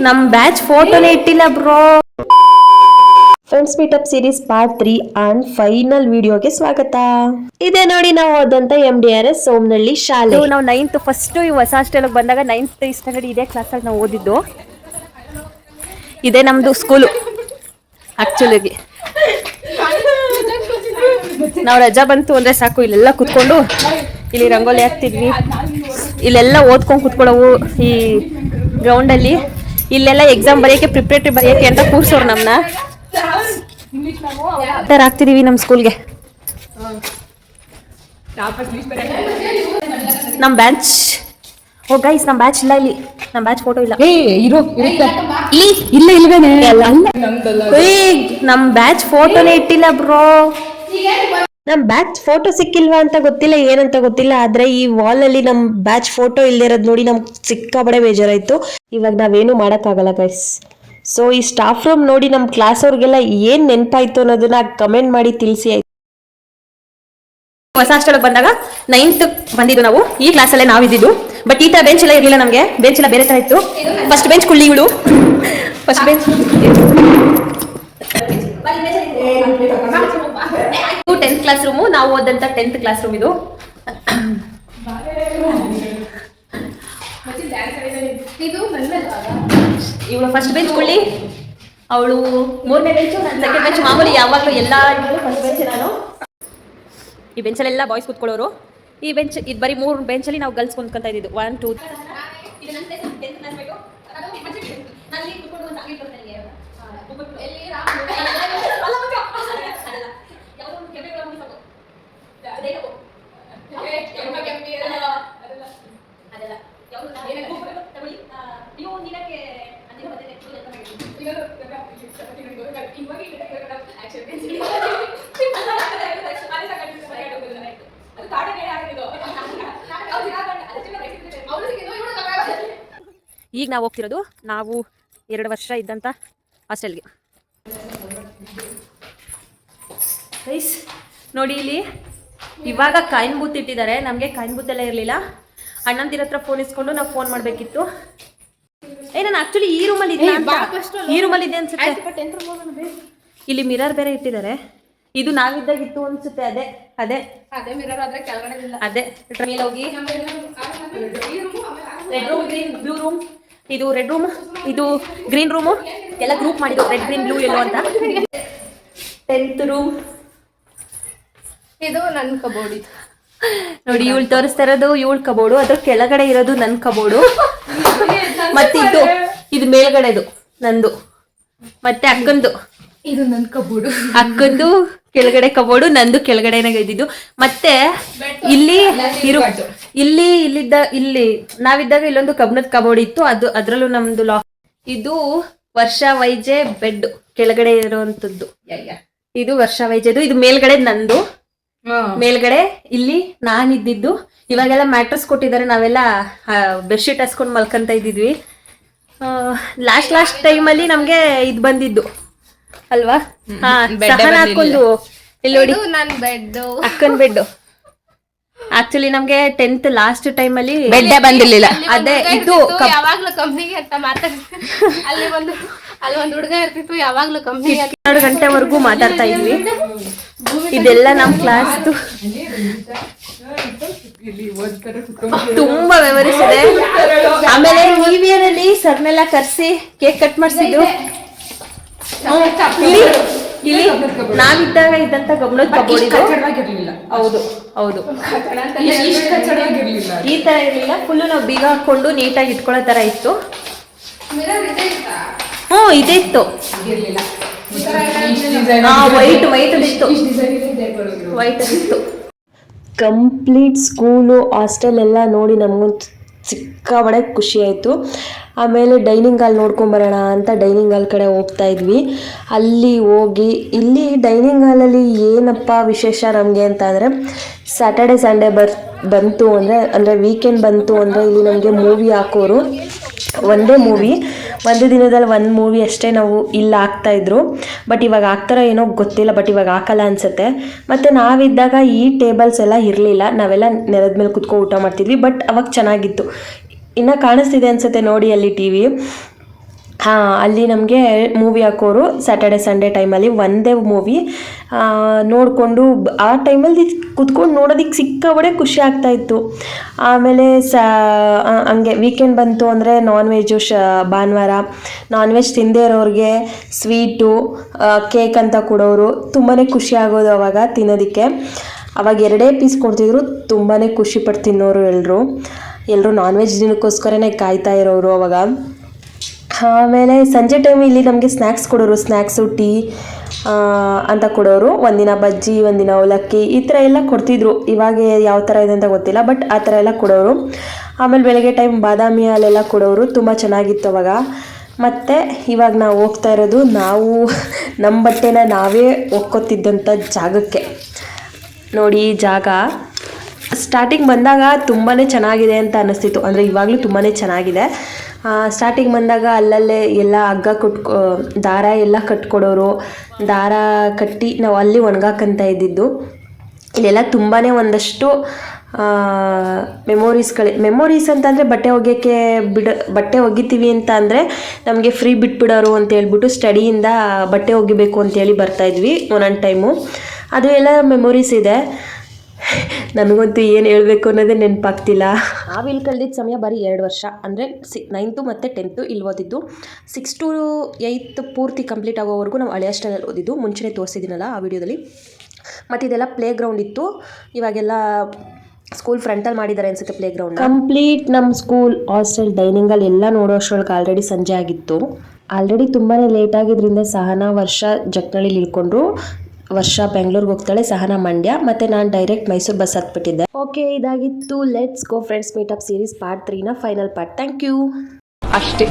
ನಮ್ ಬ್ಯಾಚ್ ಫೋಟೋನೇ ಇಟ್ಟಿಲ್ಲ bro. Friends meetup series part 3 and final ವಿಡಿಯೋಗೆ ಸ್ವಾಗತ. ಇದೇ ನೋಡಿ ನಾವು ಓದಂತ MDRS ಸೋಮನಹಳ್ಳಿ ಶಾಲೆ. ನಾವು 9th ಫಸ್ಟ್ ಹೊಸ ಹಾಸ್ಟೆಲ್ ಬಂದಾಗ 9th ಸ್ಟ್ಯಾಂಡರ್ಡ್ ಇದೇ ಕ್ಲಾಸಲ್ಲಿ ನಾವು ಓದಿದ್ದು. ಇದೇ ನಮ್ದು ಸ್ಕೂಲು ಆಕ್ಚುಲಿಗೆ. ನಾವು ರಜಾ ಬಂತು ಅಂದ್ರೆ ಸಾಕು ಇಲ್ಲೆಲ್ಲ ಕುತ್ಕೊಂಡು ಇಲ್ಲಿ ರಂಗೋಲಿ ಹಾಕ್ತಿದ್ವಿ, ಇಲ್ಲೆಲ್ಲ ಓದ್ಕೊಂಡು ಕುತ್ಕೊಳ್ಳೋವು. ಈ ಗ್ರೌಂಡಲ್ಲಿ ಇಲ್ಲೆಲ್ಲ ಎಕ್ಸಾಮ್ ಬರೆಯೋಕ್ಕೆ ಪ್ರಿಪ್ರೇಟರಿ ಬರೆಯೋಕ್ಕೆ ಅಂತ ಕೂರ್ಸೋರು ನಮ್ಮನ್ನ. ಆಗ್ತಿದೀವಿ ನಮ್ಮ ಸ್ಕೂಲ್ಗೆ. ನಮ್ಮ ಬ್ಯಾಚ್ ಗೈಸ್, ನಮ್ಮ ಬ್ಯಾಚ್ ಇಲ್ಲ ಇಲ್ಲಿ. ನಮ್ಮ ಬ್ಯಾಚ್ ಫೋಟೋ ಇಲ್ಲ. ನಮ್ಮ ಬ್ಯಾಚ್ ಫೋಟೋನೇ ಇಟ್ಟಿಲ್ಲ ಬ್ರೋ. ನಮ್ ಬ್ಯಾಚ್ ಫೋಟೋ ಸಿಕ್ಕಿಲ್ವಾ ಅಂತ ಗೊತ್ತಿಲ್ಲ, ಏನಂತ ಗೊತ್ತಿಲ್ಲ. ಆದ್ರೆ ಈ ವಾಲ್ ಅಲ್ಲಿ ನಮ್ ಬ್ಯಾಚ್ ಫೋಟೋ ಇಲ್ದಿರೋದ್ ನೋಡಿ ನಮ್ಗೆ ಸಿಕ್ಕಾಬಡೆ ಬೇಜಾರಾಯ್ತು. ಇವಾಗ ನಾವೇನು ಮಾಡಕ್ಕಾಗಲ್ಲ ಗೈಸ್. ಸೊ ಈ ಸ್ಟಾಫ್ ರೂಮ್ ನೋಡಿ ನಮ್ ಕ್ಲಾಸ್ ಅವ್ರಿಗೆಲ್ಲ ಏನ್ ನೆನಪಾಯ್ತು ಅನ್ನೋದನ್ನ ಕಮೆಂಟ್ ಮಾಡಿ ತಿಳಿಸಿ. ಹೊಸ ಹಾಸ್ಟೆಲ್ ಬಂದಾಗ 9th ಬಂದಿದ್ದು ನಾವು. ಈ ಕ್ಲಾಸ್ ಅಲ್ಲೇ ನಾವು ಇದ್ದಿದ್ದು. ಬಟ್ ಈ ತರ ಬೆಂಚ್ ಎಲ್ಲ ಇರಲಿಲ್ಲ ನಮಗೆ. ಬೆಂಚ್ ಎಲ್ಲ ಬೇರೆ ತರ ಇತ್ತು. ಫಸ್ಟ್ ಬೆಂಚ್ ಕುಳ್ಳಿಗಳು, first bench 10th class room. ನಾವು ಓದಂತ 10th ಕ್ಲಾಸ್ ರೂಮ್ ಇದು. ಇವಳು ಫಸ್ಟ್ ಬೆಂಚ್ ಕುಳ್ಳಿ, ಅವಳು 3ನೇ ಬೆಂಚು, ನಾನು ಸೆಕೆಂಡ್ ಬೆಂಚ್. ಮಾಮೂಲಿ ಯಾವಾಗಲೂ ಎಲ್ಲ ಫಸ್ಟ್ ಬೆಂಚ್ ನಾನು. ಈ ಬೆಂಚಲ್ಲೆಲ್ಲ ಬಾಯ್ಸ್ ಕೂತ್ಕೊಳ್ಳೋರು. ಈ ಬೆಂಚ್ ಇದು ಬರೀ 3 ಬೆಂಚಲ್ಲಿ ನಾವು ಗರ್ಲ್ಸ್ ಕುಂತ್ಕೊಂತ ಇದ್ದಿದ್ದು. 1 2 ಈಗ ನಾವು ಹೋಗ್ತಿರೋದು ನಾವು 2 ವರ್ಷ ಇದ್ದಂಥ ಹಾಸ್ಟೆಲ್ಗೆ. ಗೈಸ್ ನೋಡಿ, ಇಲ್ಲಿ ಇವಾಗ ಕಾಯಿನ್ ಬೂತ್ ಇಟ್ಟಿದ್ದಾರೆ. ನಮಗೆ ಕಾಯಿನ್ ಬೂತ್ ಎಲ್ಲ ಇರಲಿಲ್ಲ. ಅಣ್ಣಂದಿರ ಹತ್ರ ಫೋನ್ ಇಸ್ಕೊಂಡು ನಾವು ಫೋನ್ ಮಾಡಬೇಕಿತ್ತು. ನಾನು ಆಕ್ಚುಲಿ ಈ ರೂಮಲ್ಲಿ ಇದ್ದೆ ಅನ್ಸುತ್ತೆ. ಇಲ್ಲಿ ಮಿರರ್ ಬೇರೆ ಇಟ್ಟಿದ್ದಾರೆ. ಇದು ನಾವಿದ್ದಾಗಿತ್ತು ಅನ್ಸುತ್ತೆ. ಅದೇ ಅದೇ ಅದೇ ಮಿರರ್ ಆದ್ರೆ ಕೆಳಗಡೆ ಇಲ್ಲ. ಅದೇ ಮೇಲೆ ಹೋಗಿ red room, green, blue room. ಇದು ರೆಡ್ ರೂಮ್, ಇದು ಗ್ರೀನ್ ರೂಮು. ಎಲ್ಲ ಗ್ರೂಪ್ ಮಾಡಿದ್ದು ರೆಡ್, ಗ್ರೀನ್, ಬ್ಲೂ, ಯೆಲ್ಲೋ ಅಂತ. 10th ರೂಮ್ ಇದು ನನ್ನ ಕಬೋರ್ಡ್. ನೋಡಿ, ಇವಳು ತೋರಿಸ್ತಾ ಇರೋದು ಇವಳು ಕಬೋರ್ಡು. ಅದ್ರ ಕೆಳಗಡೆ ಇರೋದು ನನ್ನ ಕಬೋರ್ಡು. ಮತ್ತೆ ಇದು ಮೇಲ್ಗಡೆದು ನಂದು. ಮತ್ತೆ ಅಕ್ಕಂದು ಇದು ನನ್ನ ಕಬೋರ್ಡು. ಅಕ್ಕಂದು ಕೆಳಗಡೆ ಕಬೋರ್ಡು, ನಂದು ಕೆಳಗಡೆನಾಗ ಇದ್ದಿದ್ದು. ಮತ್ತೆ ಇಲ್ಲಿ ಇಲ್ಲಿ ನಾವಿದ್ದಾಗ ಇಲ್ಲೊಂದು ಕಬ್ಬಿಣದ ಕಬೋರ್ಡ್ ಇತ್ತು. ಅದ್ರಲ್ಲೂ ನಮ್ದು ಲಾಕ್. ಇದು ವರ್ಷ ವೈಜೆ ಬೆಡ್ ಕೆಳಗಡೆ ಇರುವಂತದ್ದು. ಇದು ವರ್ಷ ವೈಜೆದು. ಇದು ಮೇಲ್ಗಡೆ ನಂದು. ಮೇಲ್ಗಡೆ ಇಲ್ಲಿ ನಾನಿದ್ದಿದ್ದು. ಇವಾಗೆಲ್ಲ ಮ್ಯಾಟ್ರಸ್ ಕೊಟ್ಟಿದ್ದಾರೆ. ನಾವೆಲ್ಲ ಬೆಡ್ಶೀಟ್ ಹಾಸ್ಕೊಂಡು ಮಲ್ಕೊಂತ ಇದ್ದಿದ್ವಿ. ಲಾಸ್ಟ್ ಟೈಮಲ್ಲಿ ನಮ್ಗೆ ಇದು ಬಂದಿದ್ದು ಅಲ್ವಾ? ಸಹನ ಹಾಕೊಂಡು ಇಲ್ಲಿ ನೋಡಿ, ಅಕ್ಕನ್ ಬೆಡ್. ಆಕ್ಚುಲಿ ನಮ್ಗೆ 10th ಲಾಸ್ಟ್ ಟೈಮ್ ಅಲ್ಲಿ ಬೆಡ್ಡೇ ಬಂದಿರ್ಲಿಲ್ಲ. ಅದೇ ಇದು ಯಾವಾಗ್ಲೂ ಕಂಪ್ನಿಗೆ ಅಂತ ಅಲ್ಲಿ ಒಂದು ಹುಡುಗ ಇರ್ತಿತ್ತು. ಯಾವಾಗ್ಲೂ ಕಂಪ್ನಿ 2 ಗಂಟೆವರೆಗೂ ಮಾತಾಡ್ತಾ ಇದ್ವಿ. ಇದೆಲ್ಲ ನಮ್ ಕ್ಲಾಸ್ ತುಂಬಾ ಮೆಮೊರೀಸ್ ಇದೆ. ಆಮೇಲೆ ನ್ಯೂ ಇಯರ್ ಅಲ್ಲಿ ಸರ್ನೆಲ್ಲ ಕರ್ಸಿ ಕೇಕ್ ಕಟ್ ಮಾಡಿಸಿದ್ದು. ಇಲ್ಲಿ ನಾವಿದ್ದಾಗ ಇದ್ದಂತ ಗಮನದ ಕಬೋರ್ಡ್ ಇದು. ಹೌದು ಹೌದು, ಈ ತರ ಇರ್ಲಿಲ್ಲ. ಫುಲ್ಲು ನಾವು ಬೀಗ ಹಾಕೊಂಡು ನೀಟಾಗಿ ಇಟ್ಕೊಳ್ಳೋ ತರ ಇತ್ತು. ಇದೇ ಇತ್ತು. ವೈಟ್ ಇತ್ತು. ಕಂಪ್ಲೀಟ್ ಸ್ಕೂಲು ಹಾಸ್ಟೆಲ್ ಎಲ್ಲ ನೋಡಿ ನಮಗೊಂದು ಸಿಕ್ಕಾಬಡೆ ಖುಷಿ ಆಯಿತು. ಆಮೇಲೆ ಡೈನಿಂಗ್ ಹಾಲ್ ನೋಡ್ಕೊಂಬರೋಣ ಅಂತ ಡೈನಿಂಗ್ ಹಾಲ್ ಕಡೆ ಹೋಗ್ತಾ ಇದ್ವಿ. ಅಲ್ಲಿ ಹೋಗಿ ಇಲ್ಲಿ ಡೈನಿಂಗ್ ಹಾಲಲ್ಲಿ ಏನಪ್ಪ ವಿಶೇಷ ನಮಗೆ ಅಂತ ಅಂದರೆ, ಸ್ಯಾಟರ್ಡೆ ಸಂಡೇ ಬಂತು ಅಂದರೆ ವೀಕೆಂಡ್ ಬಂತು ಅಂದರೆ ಇಲ್ಲಿ ನಮಗೆ ಮೂವಿ ಹಾಕೋರು. ಒಂದೇ ಮೂವಿ, ಒಂದು ದಿನದಲ್ಲಿ 1 ಮೂವಿ ಅಷ್ಟೇ ನಾವು ಇಲ್ಲಿ ಹಾಕ್ತಾಯಿದ್ರು. ಬಟ್ ಇವಾಗ ಹಾಕ್ತಾರೋ ಏನೋ ಗೊತ್ತಿಲ್ಲ. ಬಟ್ ಇವಾಗ ಹಾಕಲ್ಲ ಅನಿಸುತ್ತೆ. ಮತ್ತು ನಾವಿದ್ದಾಗ ಈ ಟೇಬಲ್ಸ್ ಎಲ್ಲ ಇರಲಿಲ್ಲ. ನಾವೆಲ್ಲ ನೆಲದ ಮೇಲೆ ಕುತ್ಕೊಂಡು ಊಟ ಮಾಡ್ತಿದ್ವಿ. ಬಟ್ ಅವಾಗ ಚೆನ್ನಾಗಿತ್ತು. ಇನ್ನು ಕಾಣಿಸ್ತಿದೆ ಅನಿಸುತ್ತೆ ನೋಡಿ ಅಲ್ಲಿ TV. ಹಾಂ, ಅಲ್ಲಿ ನಮಗೆ ಮೂವಿ ಹಾಕೋರು ಸ್ಯಾಟರ್ಡೆ ಸಂಡೇ ಟೈಮಲ್ಲಿ ಒಂದೇ ಮೂವಿ ನೋಡಿಕೊಂಡು ಆ ಟೈಮಲ್ಲಿ ಕುತ್ಕೊಂಡು ನೋಡೋದಕ್ಕೆ ಸಿಕ್ಕಾಬಡೆ ಖುಷಿ ಆಗ್ತಾಯಿತ್ತು. ಆಮೇಲೆ ಹಂಗೆ ವೀಕೆಂಡ್ ಬಂತು ಅಂದರೆ ನಾನ್ ವೆಜ್ಜು ಭಾನುವಾರ ನಾನ್ ವೆಜ್ ತಿಂದೇ ಇರೋರಿಗೆ ಸ್ವೀಟು ಕೇಕ್ ಅಂತ ಕೊಡೋರು. ತುಂಬಾ ಖುಷಿ ಆಗೋದು ಅವಾಗ ತಿನ್ನೋದಕ್ಕೆ. ಅವಾಗ 2 ಪೀಸ್ ಕೊಡ್ತಿದ್ರು. ತುಂಬಾ ಖುಷಿಪಟ್ಟು ತಿನ್ನೋರು ಎಲ್ಲರೂ ನಾನ್ ವೆಜ್ ದಿನಕ್ಕೋಸ್ಕರನೇ ಕಾಯ್ತಾ ಇರೋರು ಅವಾಗ. ಆಮೇಲೆ ಸಂಜೆ ಟೈಮ್ ಇಲ್ಲಿ ನಮಗೆ ಸ್ನ್ಯಾಕ್ಸ್ ಕೊಡೋರು, ಸ್ನ್ಯಾಕ್ಸು ಟೀ ಅಂತ ಕೊಡೋರು. ಒಂದಿನ ಬಜ್ಜಿ, ಒಂದಿನ ಅವಲಕ್ಕಿ ಈ ಥರ ಎಲ್ಲ ಕೊಡ್ತಿದ್ರು. ಇವಾಗ ಯಾವ ಥರ ಇದೆ ಅಂತ ಗೊತ್ತಿಲ್ಲ, ಬಟ್ ಆ ಥರ ಎಲ್ಲ ಕೊಡೋರು. ಆಮೇಲೆ ಬೆಳಗ್ಗೆ ಟೈಮ್ ಬಾದಾಮಿ ಹಾಲೆಲ್ಲ ಕೊಡೋರು. ತುಂಬ ಚೆನ್ನಾಗಿತ್ತು ಅವಾಗ. ಮತ್ತು ಇವಾಗ ನಾವು ಹೋಗ್ತಾ ಇರೋದು ನಮ್ಮ ಬಟ್ಟೆನ ನಾವೇ ಒಕ್ಕೊತಿದ್ದಂಥ ಜಾಗಕ್ಕೆ. ನೋಡಿ ಈ ಜಾಗ ಸ್ಟಾರ್ಟಿಂಗ್ ಬಂದಾಗ ತುಂಬಾ ಚೆನ್ನಾಗಿದೆ ಅಂತ ಅನ್ನಿಸ್ತಿತ್ತು. ಅಂದರೆ ಇವಾಗಲೂ ತುಂಬಾ ಚೆನ್ನಾಗಿದೆ. ಸ್ಟಾರ್ಟಿಂಗ್ ಬಂದಾಗ ಅಲ್ಲಲ್ಲೇ ಎಲ್ಲ ಹಗ್ಗ ದಾರ ಎಲ್ಲ ಕಟ್ಕೊಡೋರು. ದಾರ ಕಟ್ಟಿ ನಾವು ಅಲ್ಲಿ ಒಣಗಾಕಂತ ಇದ್ದಿದ್ದು. ಇಲ್ಲೆಲ್ಲ ತುಂಬಾ ಒಂದಷ್ಟು ಮೆಮೊರೀಸ್ ಅಂತಂದರೆ ಬಟ್ಟೆ ಒಗಿತೀವಿ ಅಂತ ಅಂದರೆ ನಮಗೆ ಫ್ರೀ ಬಿಟ್ಬಿಡೋರು ಅಂತ ಹೇಳ್ಬಿಟ್ಟು ಸ್ಟಡಿಯಿಂದ ಬಟ್ಟೆ ಒಗಿಬೇಕು ಅಂತೇಳಿ ಬರ್ತಾಯಿದ್ವಿ ಒಂದೊಂದು ಟೈಮು. ಅದು ಎಲ್ಲ ಮೆಮೊರೀಸ್ ಇದೆ. ನನಗಂತೂ ಏನು ಹೇಳಬೇಕು ಅನ್ನೋದೇ ನೆನಪಾಗ್ತಿಲ್ಲ. ನಾವಿಲ್ಲಿ ಕಳೆದಿದ್ದ ಸಮಯ ಬರೀ 2 ವರ್ಷ, ಅಂದರೆ 9th ಮತ್ತು 10th ಇಲ್ಲಿ ಓದಿದ್ದು. 6 to 8 ಪೂರ್ತಿ ಕಂಪ್ಲೀಟ್ ಆಗೋವರೆಗೂ ನಾವು ಹಳೆ ಹಾಸ್ಟೆಲಲ್ಲಿ ಓದಿದ್ದು. ಮುಂಚೆನೇ ತೋರಿಸಿದ್ದೀನಲ್ಲ ಆ ವಿಡಿಯೋದಲ್ಲಿ. ಮತ್ತು ಇದೆಲ್ಲ ಪ್ಲೇ ಗ್ರೌಂಡ್ ಇತ್ತು. ಇವಾಗೆಲ್ಲ ಸ್ಕೂಲ್ ಫ್ರಂಟಲ್ಲಿ ಮಾಡಿದ್ದಾರೆ ಅನಿಸುತ್ತೆ ಪ್ಲೇ ಗ್ರೌಂಡ್. ಕಂಪ್ಲೀಟ್ ನಮ್ಮ ಸ್ಕೂಲ್ ಹಾಸ್ಟೆಲ್ ಡೈನಿಂಗಲ್ಲಿ ಎಲ್ಲ ನೋಡೋ ಅಷ್ಟರೊಳಗೆ ಆಲ್ರೆಡಿ ಸಂಜೆ ಆಗಿತ್ತು. ಆಲ್ರೆಡಿ ತುಂಬಾ ಲೇಟ್ ಆಗಿದ್ದರಿಂದ ಸಹನಾ ವರ್ಷ ಜಕ್ನಳ್ಳಿಲಿ ಇಳ್ಕೊಂಡ್ರು. ವರ್ಷ ಬೆಂಗಳೂರಿಗೆ ಹೋಗ್ತಾಳೆ, ಸಹನಾ ಮಂಡ್ಯ, ಮತ್ತು ನಾನು ಡೈರೆಕ್ಟ್ ಮೈಸೂರು ಬಸ್ ಹತ್ಬಿಟ್ಟಿದ್ದೆ. ಓಕೆ, ಇದಾಗಿತ್ತು let's go friends meet up series part 3ನ ಫೈನಲ್ ಪಾರ್ಟ್. Thank you. ಅಷ್ಟೇ.